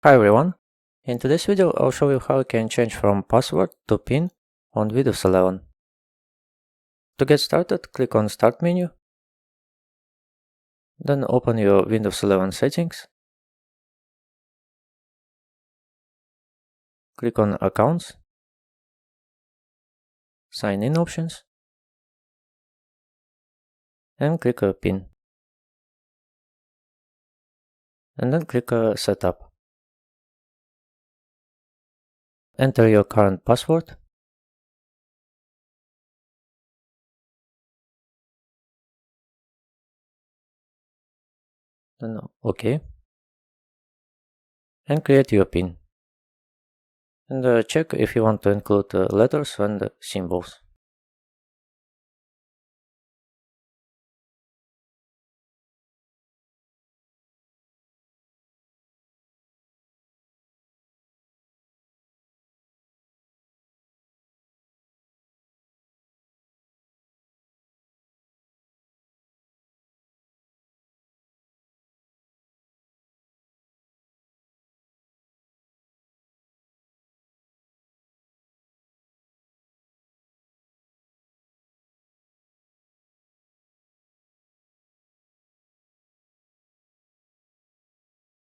Hi everyone, in today's video I'll show you how you can change from password to PIN on Windows 11. To get started, click on Start menu, then open your Windows 11 settings, click on Accounts, Sign in options, and click PIN, and then click Setup. Enter your current password, then OK, and create your PIN. And check if you want to include letters and symbols.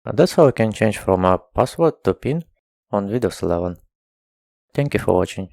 That's how you can change from a password to PIN on Windows 11. Thank you for watching.